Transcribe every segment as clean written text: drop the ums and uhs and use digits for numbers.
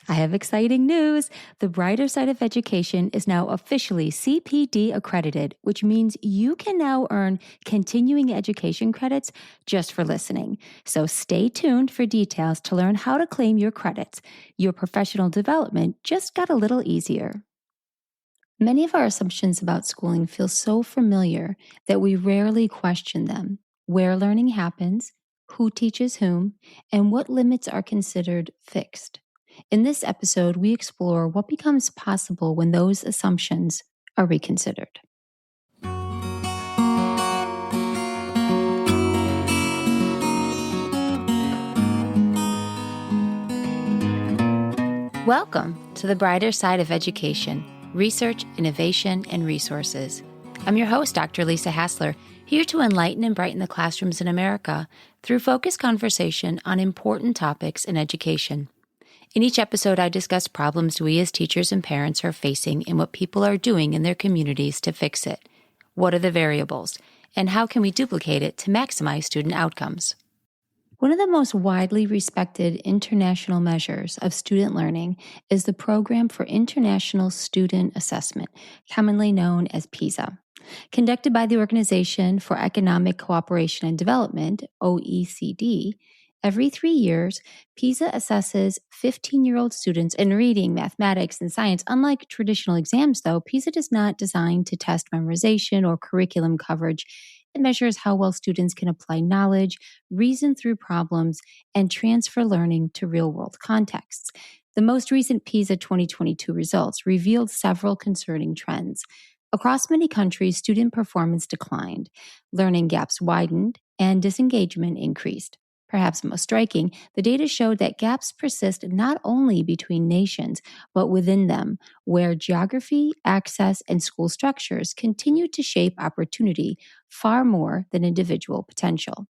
I have exciting news. The Brighter Side of Education is now officially CPD accredited, which means you can now earn continuing education credits just for listening. So stay tuned for details to learn how to claim your credits. Your professional development just got a little easier. Many of our assumptions about schooling feel so familiar that we rarely question them. Where learning happens, who teaches whom, and what limits are considered fixed. In this episode, we explore what becomes possible when those assumptions are reconsidered. Welcome to the Brighter Side of Education, Research, Innovation, and Resources. I'm your host, Dr. Lisa Hassler, here to enlighten and brighten the classrooms in America through focused conversation on important topics in education. In each episode, I discuss problems we as teachers and parents are facing and what people are doing in their communities to fix it. What are the variables, and how can we duplicate it to maximize student outcomes? One of the most widely respected international measures of student learning is the Program for International Student Assessment, commonly known as PISA. Conducted by the Organization for Economic Cooperation and Development, OECD, every 3 years, PISA assesses 15-year-old students in reading, mathematics, and science. Unlike traditional exams, though, PISA is not designed to test memorization or curriculum coverage. It measures how well students can apply knowledge, reason through problems, and transfer learning to real-world contexts. The most recent PISA 2022 results revealed several concerning trends. Across many countries, student performance declined, learning gaps widened, and disengagement increased. Perhaps most striking, the data showed that gaps persist not only between nations, but within them, where geography, access, and school structures continue to shape opportunity far more than individual potential.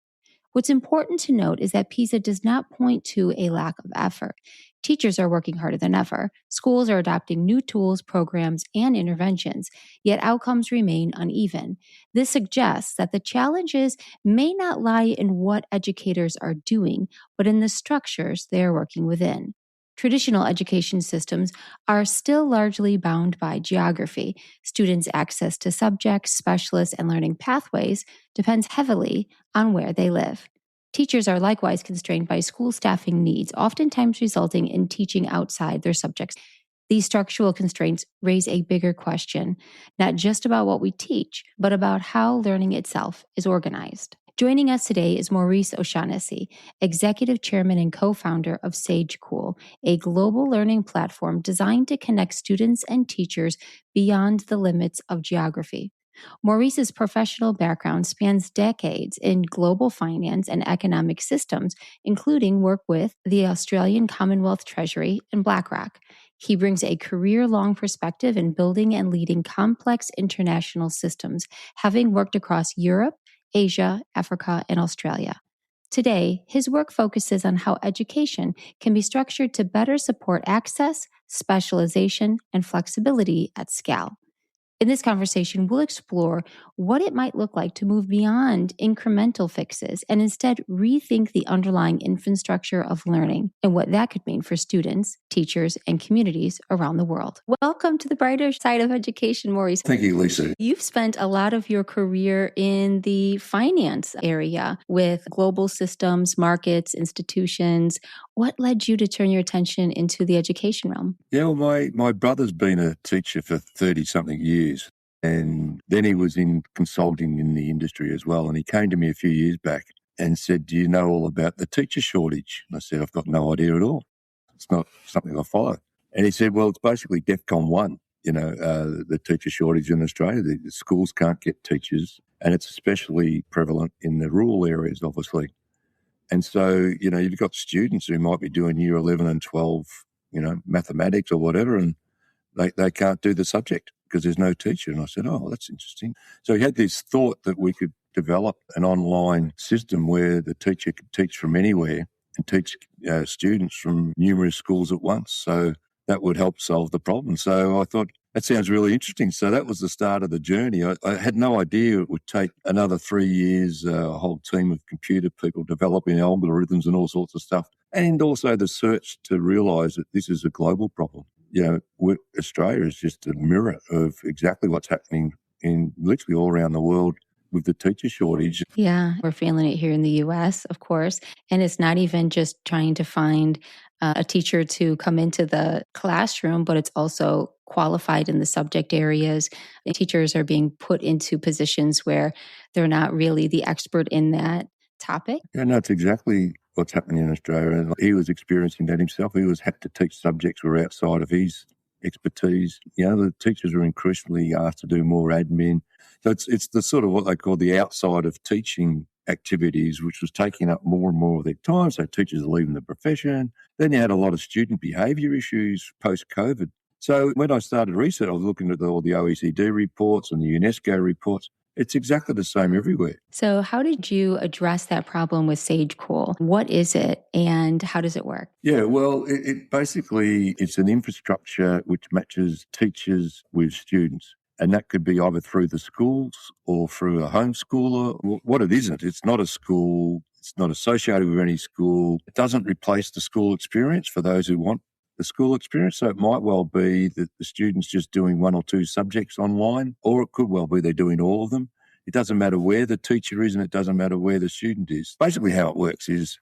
What's important to note is that PISA does not point to a lack of effort. Teachers are working harder than ever. Schools are adopting new tools, programs, and interventions, yet outcomes remain uneven. This suggests that the challenges may not lie in what educators are doing, but in the structures they are working within. Traditional education systems are still largely bound by geography. Students' access to subjects, specialists, and learning pathways depends heavily on where they live. Teachers are likewise constrained by school staffing needs, oftentimes resulting in teaching outside their subjects. These structural constraints raise a bigger question, not just about what we teach, but about how learning itself is organized. Joining us today is Maurice O'Shannassy, Executive Chairman and co-founder of Sagecool, a global learning platform designed to connect students and teachers beyond the limits of geography. Maurice's professional background spans decades in global finance and economic systems, including work with the Australian Commonwealth Treasury and BlackRock. He brings a career-long perspective in building and leading complex international systems, having worked across Europe, Asia, Africa, and Australia. Today, his work focuses on how education can be structured to better support access, specialization, and flexibility at scale. In this conversation, we'll explore what it might look like to move beyond incremental fixes and instead rethink the underlying infrastructure of learning and what that could mean for students, teachers, and communities around the world. Welcome to the Brighter Side of Education, Maurice. Thank you, Lisa. You've spent a lot of your career in the finance area with global systems, markets, institutions. What led you to turn your attention into the education realm? Yeah, well, my brother's been a teacher for 30-something years, and then he was in consulting in the industry as well, and he came to me a few years back and said, do you know all about the teacher shortage? And I said, I've got no idea at all. It's not something I follow. And he said, well, it's basically DEFCON 1, the teacher shortage in Australia. The schools can't get teachers, and it's especially prevalent in the rural areas, obviously. And so, you've got students who might be doing year 11 and 12, mathematics or whatever, and they can't do the subject because there's no teacher. And I said, oh, that's interesting. So he had this thought that we could develop an online system where the teacher could teach from anywhere and teach students from numerous schools at once. So that would help solve the problem. So I thought, that sounds really interesting. So that was the start of the journey. I had no idea it would take another 3 years, a whole team of computer people developing algorithms and all sorts of stuff And also the search to realise that this is a global problem. Australia is just a mirror of exactly what's happening in literally all around the world with the teacher shortage. Yeah, we're feeling it here in the US, of course. And it's not even just trying to find a teacher to come into the classroom, but it's also qualified in the subject areas. The teachers are being put into positions where they're not really the expert in that topic. Yeah, no, it's exactly what's happening in Australia. And he was experiencing that himself. He had to teach subjects that were outside of his expertise. The teachers are increasingly asked to do more admin. So it's the sort of what they call the outside of teaching activities, which was taking up more and more of their time. So teachers are leaving the profession. Then you had a lot of student behaviour issues post-COVID. So when I started research, I was looking at all the OECD reports and the UNESCO reports. It's exactly the same everywhere. So how did you address that problem with Sagecool? What is it and how does it work? Yeah, well, it basically, it's an infrastructure which matches teachers with students. And that could be either through the schools or through a homeschooler. What it isn't, it's not a school. It's not associated with any school. It doesn't replace the school experience for those who want the school experience. So it might well be that the student's just doing one or two subjects online, or it could well be they're doing all of them. It doesn't matter where the teacher is and it doesn't matter where the student is. Basically how it works is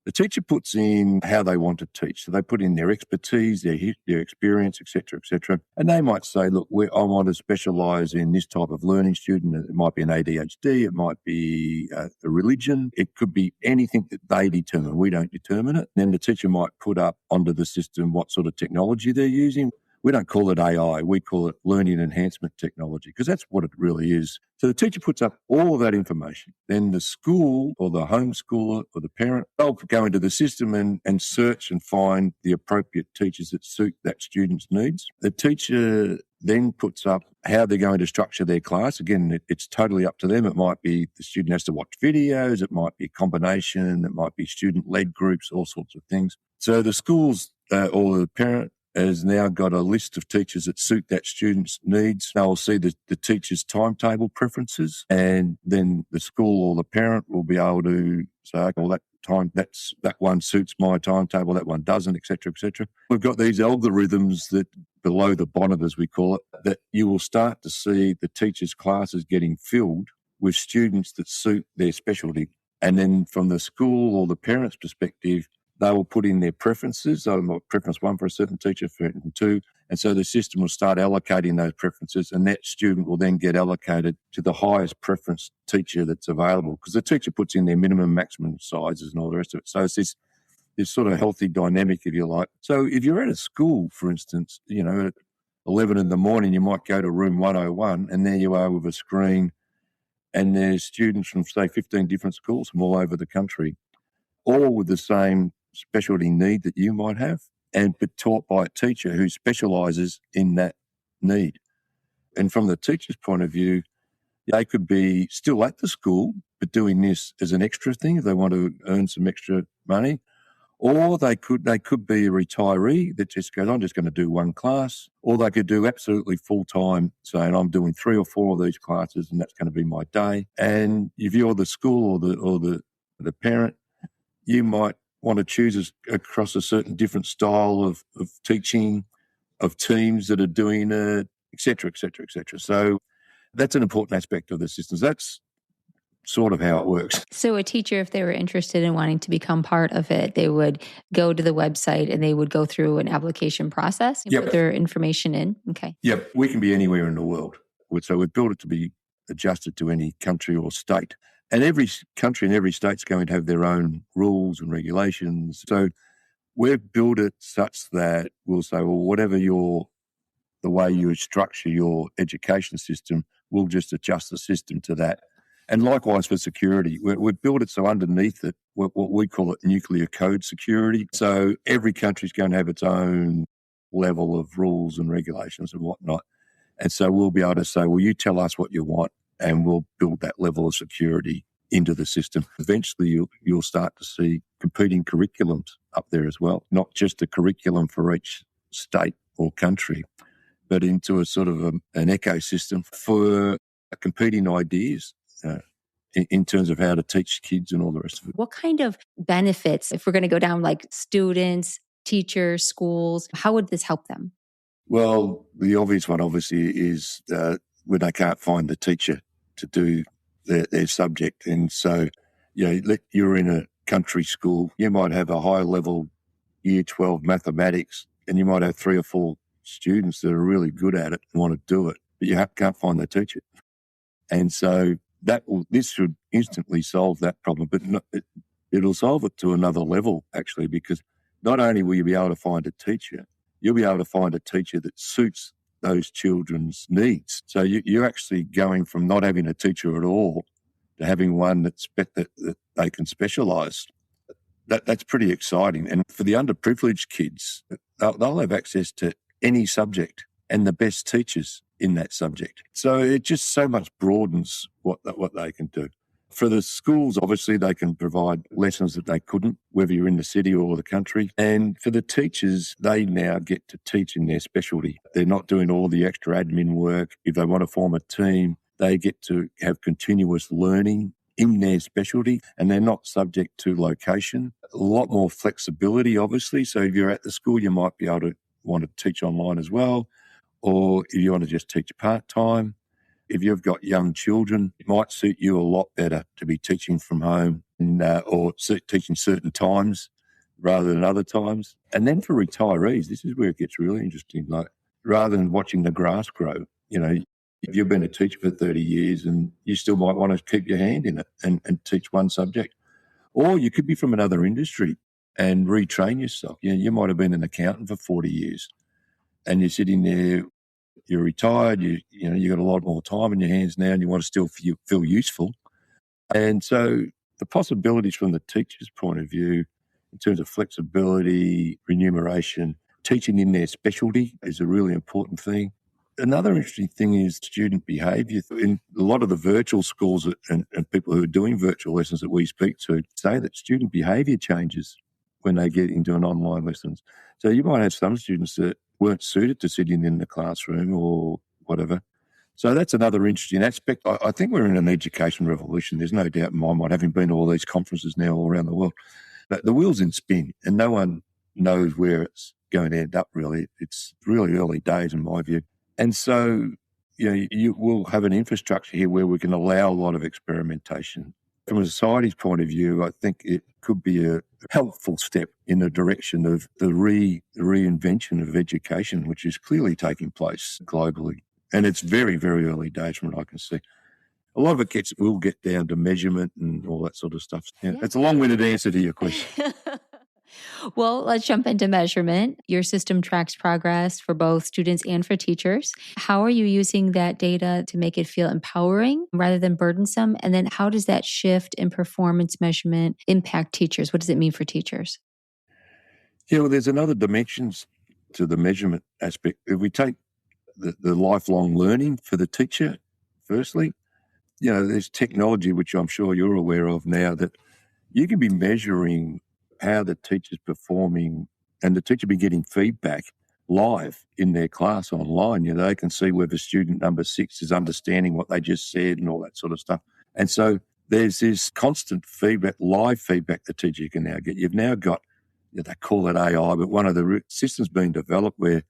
the teacher puts in how they want to teach. So they put in their expertise, their experience, et cetera, and they might say, look, I want to specialise in this type of learning student. It might be an ADHD, it might be a religion, it could be anything that they determine. We don't determine it. Then the teacher might put up onto the system what sort of technology they're using. We don't call it AI, we call it learning enhancement technology, because that's what it really is. So the teacher puts up all of that information. Then the school or the homeschooler or the parent, they'll go into the system and search and find the appropriate teachers that suit that student's needs. The teacher then puts up how they're going to structure their class. Again, it's totally up to them. It might be the student has to watch videos, it might be a combination, it might be student-led groups, all sorts of things. So the schools or the parent has now got a list of teachers that suit that student's needs. They'll see the teacher's timetable preferences, and then the school or the parent will be able to say, okay, well, that one suits my timetable, that one doesn't, et cetera, et cetera. We've got these algorithms that below the bonnet, as we call it, that you will start to see the teachers' classes getting filled with students that suit their specialty. And then from the school or the parent's perspective, they will put in their preferences. So preference one for a certain teacher, preference two. And so the system will start allocating those preferences, and that student will then get allocated to the highest preference teacher that's available, because the teacher puts in their minimum, maximum sizes and all the rest of it. So it's this sort of healthy dynamic, if you like. So if you're at a school, for instance, at 11 in the morning, you might go to room 101, and there you are with a screen, and there's students from, say, 15 different schools from all over the country, all with the same specialty need that you might have, but taught by a teacher who specialises in that need. And from the teacher's point of view, they could be still at the school, but doing this as an extra thing if they want to earn some extra money. Or they could be a retiree that just goes, I'm just going to do one class. Or they could do absolutely full-time, saying I'm doing 3 or 4 of these classes and that's going to be my day. And if you're the school or the parent, you might want to choose across a certain different style of teaching, of teams that are doing it, et cetera, et cetera, et cetera. So that's an important aspect of the systems. That's sort of how it works. So a teacher, if they were interested in wanting to become part of it, they would go to the website and they would go through an application process and put their information in. Okay. Yep. We can be anywhere in the world. So we've built it to be adjusted to any country or state. And every country and every state's going to have their own rules and regulations. So we've built it such that we'll say, well, whatever the way you structure your education system, we'll just adjust the system to that. And likewise for security, we've built it so underneath it, what we call it nuclear code security. So every country's going to have its own level of rules and regulations and whatnot. And so we'll be able to say, well, you tell us what you want, and we'll build that level of security into the system. Eventually, you'll start to see competing curriculums up there as well, not just a curriculum for each state or country, but into a sort of an ecosystem for competing ideas in terms of how to teach kids and all the rest of it. What kind of benefits, if we're going to go down like students, teachers, schools, how would this help them? Well, the obvious one, obviously, is when they can't find the teacher to do their subject. And so, you're in a country school, you might have a high-level Year 12 mathematics, and you might have 3 or 4 students that are really good at it and want to do it, but you can't find the teacher. And so this should instantly solve that problem, but it'll solve it to another level, actually, because not only will you be able to find a teacher, you'll be able to find a teacher that suits those children's needs. So you're actually going from not having a teacher at all to having one that they can specialise. That's pretty exciting. And for the underprivileged kids, they'll have access to any subject and the best teachers in that subject. So it just so much broadens what they can do. For the schools, obviously, they can provide lessons that they couldn't, whether you're in the city or the country. And for the teachers, they now get to teach in their specialty. They're not doing all the extra admin work. If they want to form a team, they get to have continuous learning in their specialty, and they're not subject to location. A lot more flexibility, obviously. So if you're at the school, you might be able to want to teach online as well, or if you want to just teach part-time. If you've got young children, it might suit you a lot better to be teaching from home or teaching certain times rather than other times. And then for retirees, this is where it gets really interesting. Like, rather than watching the grass grow, if you've been a teacher for 30 years and you still might want to keep your hand in it and teach one subject. Or you could be from another industry and retrain yourself. You might have been an accountant for 40 years and you're sitting there, you're retired, you got a lot more time in your hands now and you want to still feel useful. And so the possibilities from the teacher's point of view in terms of flexibility, remuneration, teaching in their specialty is a really important thing. Another interesting thing is student behaviour. In a lot of the virtual schools and people who are doing virtual lessons that we speak to say that student behaviour changes when they get into an online lessons. So you might have some students that weren't suited to sitting in the classroom or whatever. So that's another interesting aspect. I think we're in an education revolution. There's no doubt in my mind, having been to all these conferences now all around the world. But the wheel's in spin and no one knows where it's going to end up, really. It's really early days in my view. And so, you will have an infrastructure here where we can allow a lot of experimentation. From a society's point of view, I think it could be a helpful step in the direction of the reinvention of education, which is clearly taking place globally. And it's very, very early days from what I can see. A lot of it will get down to measurement and all that sort of stuff. Yeah. It's a long-winded answer to your question. Well, let's jump into measurement. Your system tracks progress for both students and for teachers. How are you using that data to make it feel empowering rather than burdensome? And then how does that shift in performance measurement impact teachers? What does it mean for teachers? Well, there's another dimensions to the measurement aspect. If we take the lifelong learning for the teacher, firstly, there's technology, which I'm sure you're aware of now, that you can be measuring how the teacher's performing and the teacher be getting feedback live in their class online. They can see whether student number 6 is understanding what they just said and all that sort of stuff. And so there's this constant feedback, live feedback the teacher can now get. You've now got, they call it AI, but one of the systems being developed where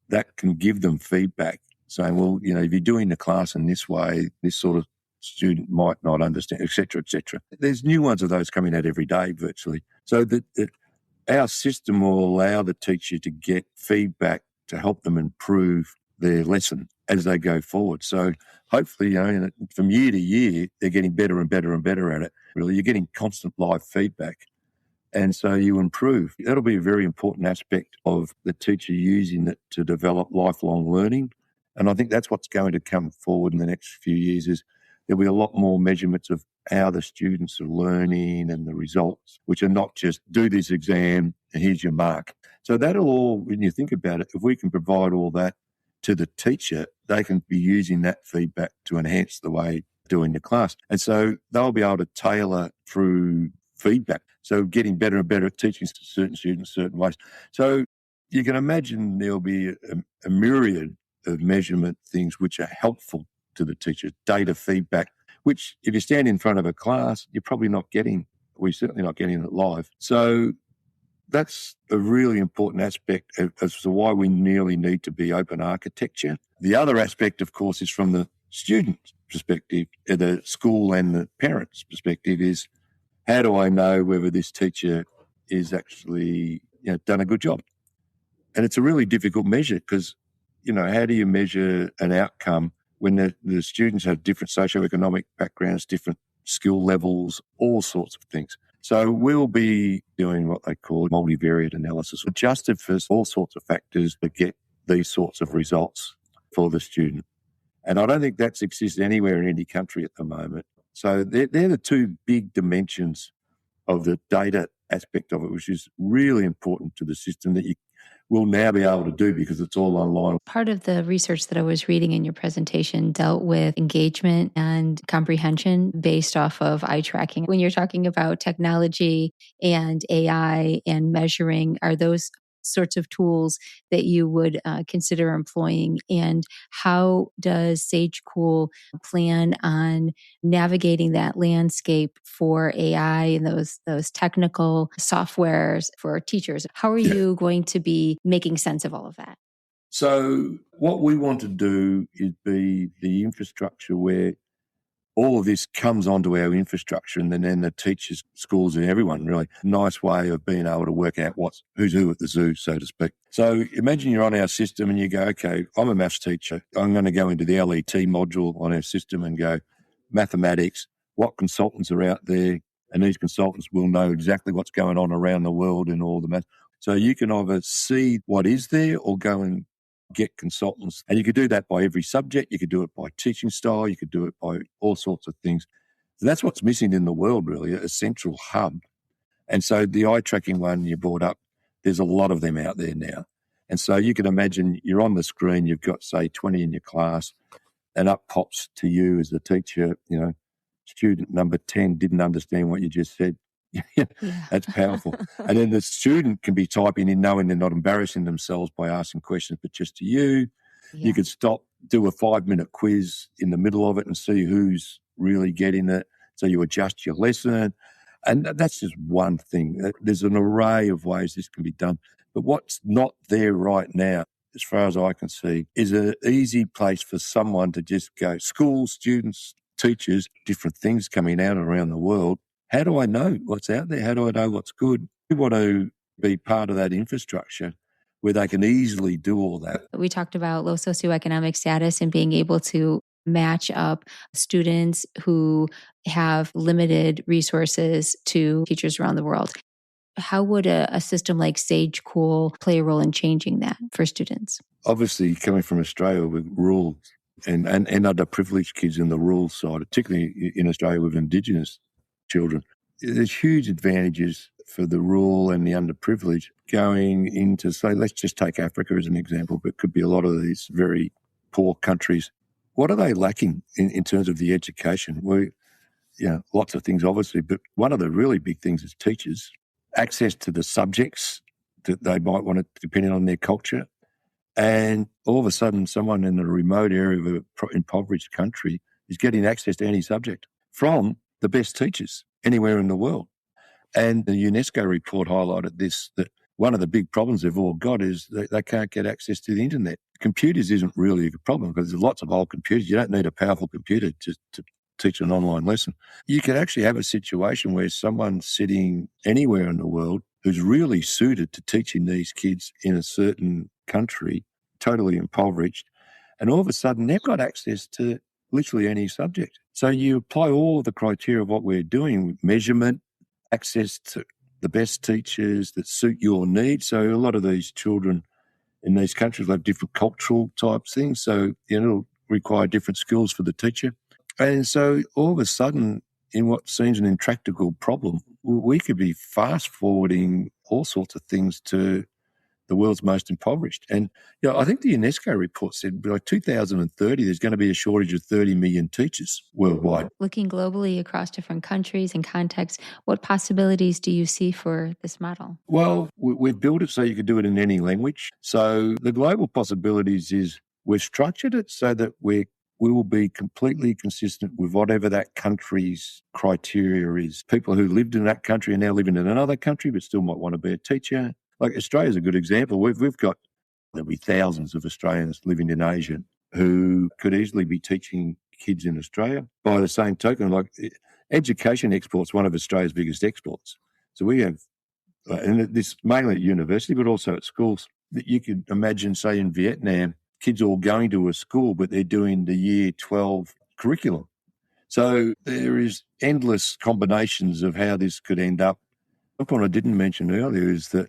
that can give them feedback saying, well, if you're doing the class in this way, this sort of student might not understand, et cetera, et cetera. There's new ones of those coming out every day virtually. So that our system will allow the teacher to get feedback to help them improve their lesson as they go forward. So hopefully, from year to year, they're getting better and better and better at it. Really, you're getting constant live feedback. And so you improve. That'll be a very important aspect of the teacher using it to develop lifelong learning. And I think that's what's going to come forward in the next few years is there'll be a lot more measurements of how the students are learning and the results, which are not just do this exam and here's your mark. So that'll all, when you think about it, if we can provide all that to the teacher, they can be using that feedback to enhance the way doing the class. And so they'll be able to tailor through feedback. So getting better and better at teaching certain students certain ways. So you can imagine there'll be a myriad of measurement things which are helpful to the teacher, data feedback, which if you stand in front of a class, you're probably not getting, we're certainly not getting it live. So that's a really important aspect as to why we nearly need to be open architecture. The other aspect, of course, is from the student's perspective, the school and the parent's perspective is, how do I know whether this teacher is actually done a good job? And it's a really difficult measure because, how do you measure an outcome when the students have different socioeconomic backgrounds, different skill levels, all sorts of things. So we'll be doing what they call multivariate analysis, adjusted for all sorts of factors to get these sorts of results for the student. And I don't think that's existed anywhere in any country at the moment. So they're the two big dimensions of the data aspect of it, which is really important to the system that you will now be able to do because it's all online. Part of the research that I was reading in your presentation dealt with engagement and comprehension based off of eye tracking. When you're talking about technology and AI and measuring, are those sorts of tools that you would consider employing? And how does Sagecool plan on navigating that landscape for AI and those technical softwares for teachers? How are you going to be making sense of all of that? So what we want to do is be the infrastructure where all of this comes onto our infrastructure, and then the teachers, schools and everyone really, nice way of being able to work out who's who at the zoo, so to speak. So imagine you're on our system and you go, okay, I'm a maths teacher. I'm going to go into the LET module on our system and go, mathematics, what consultants are out there? And these consultants will know exactly what's going on around the world and all the math. So you can either see what is there or go and get consultants. And you could do that by every subject. You could do it by teaching style. You could do it by all sorts of things. So that's what's missing in the world, really, a central hub. And so the eye tracking one you brought up, there's a lot of them out there now. And so you can imagine you're on the screen, you've got, say, 20 in your class, and up pops to you as a teacher, student number 10 didn't understand what you just said. That's powerful. And then the student can be typing in knowing they're not embarrassing themselves by asking questions, but just to you. Yeah. You could stop, do a 5-minute quiz in the middle of it and see who's really getting it. So you adjust your lesson. And that's just one thing. There's an array of ways this can be done. But what's not there right now, as far as I can see, is an easy place for someone to just go, schools, students, teachers, different things coming out around the world. How do I know what's out there? How do I know what's good? We want to be part of that infrastructure where they can easily do all that. We talked about low socioeconomic status and being able to match up students who have limited resources to teachers around the world. How would a system like Sagecool play a role in changing that for students? Obviously, coming from Australia with rural and underprivileged kids in the rural side, particularly in Australia with Indigenous children, there's huge advantages for the rural and the underprivileged going into, say, let's just take Africa as an example, but it could be a lot of these very poor countries. What are they lacking in terms of the education? Lots of things, obviously, but one of the really big things is teachers, access to the subjects that they might want to, depending on their culture. And all of a sudden, someone in a remote area of an impoverished country is getting access to any subject from the best teachers anywhere in the world. And the UNESCO report highlighted this, that one of the big problems they've all got is that they can't get access to the internet. Computers isn't really a problem because there's lots of old computers. You don't need a powerful computer to teach an online lesson. You could actually have a situation where someone's sitting anywhere in the world who's really suited to teaching these kids in a certain country, totally impoverished, and all of a sudden they've got access to literally any subject. So you apply all of the criteria of what we're doing, measurement, access to the best teachers that suit your needs. So a lot of these children in these countries have different cultural type things. So it'll require different skills for the teacher. And so all of a sudden, in what seems an intractable problem, we could be fast forwarding all sorts of things to the world's most impoverished. And I think the UNESCO report said by 2030, there's going to be a shortage of 30 million teachers worldwide. Looking globally across different countries and contexts, what possibilities do you see for this model? Well, we've built it so you can do it in any language. So the global possibilities is we've structured it so that we're we will be completely consistent with whatever that country's criteria is. People who lived in that country are now living in another country but still might want to be a teacher. Like Australia's a good example. We've got, there'll be thousands of Australians living in Asia who could easily be teaching kids in Australia. By the same token, like education export's one of Australia's biggest exports. So we have, and this mainly at university, but also at schools, that you could imagine, say in Vietnam, kids all going to a school, but they're doing the year 12 curriculum. So there is endless combinations of how this could end up. One I didn't mention earlier is that,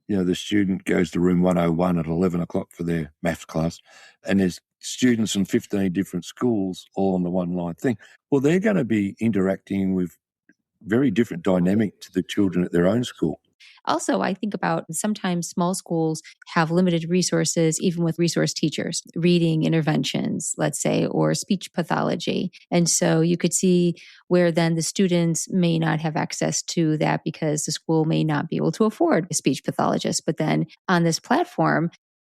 the student goes to room 101 at 11 o'clock for their maths class, and there's students from 15 different schools all on the one line thing. Well, they're going to be interacting with very different dynamic to the children at their own school. Also, I think about sometimes small schools have limited resources, even with resource teachers, reading interventions, let's say, or speech pathology. And so you could see where then the students may not have access to that because the school may not be able to afford a speech pathologist. But then on this platform,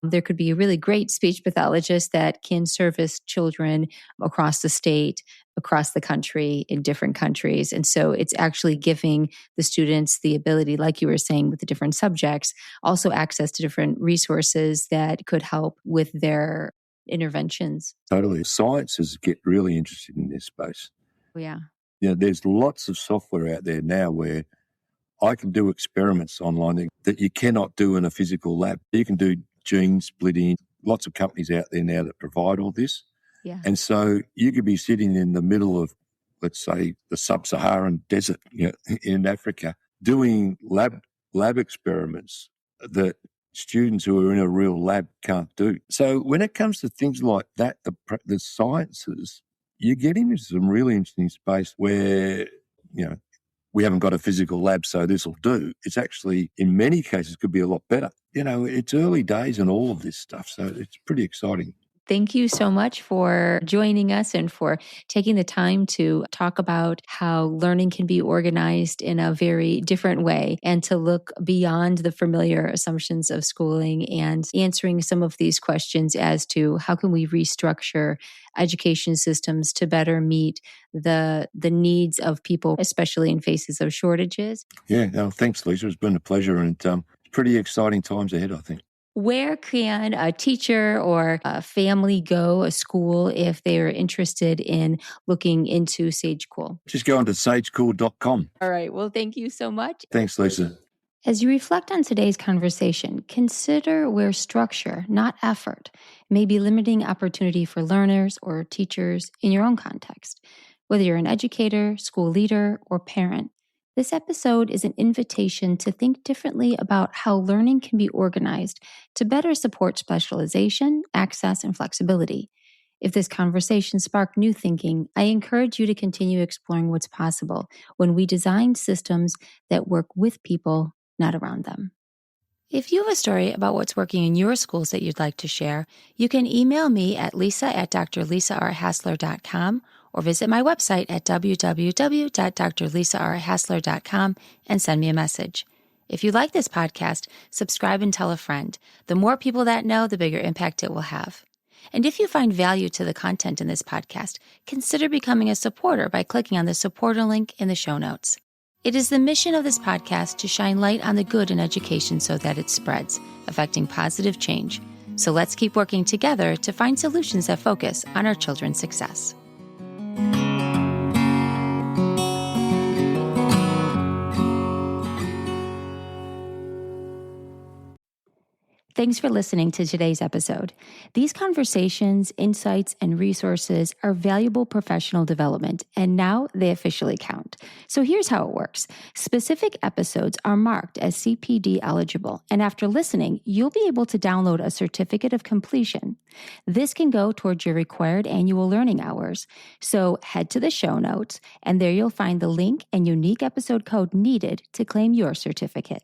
there could be a really great speech pathologist that can service children across the state, across the country, in different countries. And so it's actually giving the students the ability, like you were saying, with the different subjects, also access to different resources that could help with their interventions. Totally. Sciences get really interested in this space. Yeah. There's lots of software out there now where I can do experiments online that you cannot do in a physical lab. You can do gene splitting, lots of companies out there now that provide all this. Yeah. And so you could be sitting in the middle of, let's say, the sub-Saharan desert in Africa, doing lab experiments that students who are in a real lab can't do. So when it comes to things like that, the sciences, you get into some really interesting space where, we haven't got a physical lab, so this will do. It's actually, in many cases, could be a lot better. It's early days in all of this stuff, so it's pretty exciting. Thank you so much for joining us and for taking the time to talk about how learning can be organized in a very different way and to look beyond the familiar assumptions of schooling and answering some of these questions as to how can we restructure education systems to better meet the needs of people, especially in faces of shortages. Yeah, no, thanks, Lisa. It's been a pleasure, and pretty exciting times ahead, I think. Where can a teacher or a family go, a school, if they are interested in looking into Sagecool? Just go on to sagecool.com. All right. Well, thank you so much. Thanks, Lisa. As you reflect on today's conversation, consider where structure, not effort, may be limiting opportunity for learners or teachers in your own context. Whether you're an educator, school leader, or parent, this episode is an invitation to think differently about how learning can be organized to better support specialization, access, and flexibility. If this conversation sparked new thinking, I encourage you to continue exploring what's possible when we design systems that work with people, not around them. If you have a story about what's working in your schools that you'd like to share, you can email me at lisa@drlisarhassler.com or visit my website at www.drlisarhassler.com and send me a message. If you like this podcast, subscribe and tell a friend. The more people that know, the bigger impact it will have. And if you find value to the content in this podcast, consider becoming a supporter by clicking on the supporter link in the show notes. It is the mission of this podcast to shine light on the good in education so that it spreads, affecting positive change. So let's keep working together to find solutions that focus on our children's success. Thanks for listening to today's episode. These conversations, insights, and resources are valuable professional development, and now they officially count. So here's how it works. Specific episodes are marked as CPD eligible, and after listening, you'll be able to download a certificate of completion. This can go towards your required annual learning hours. So head to the show notes, and there you'll find the link and unique episode code needed to claim your certificate.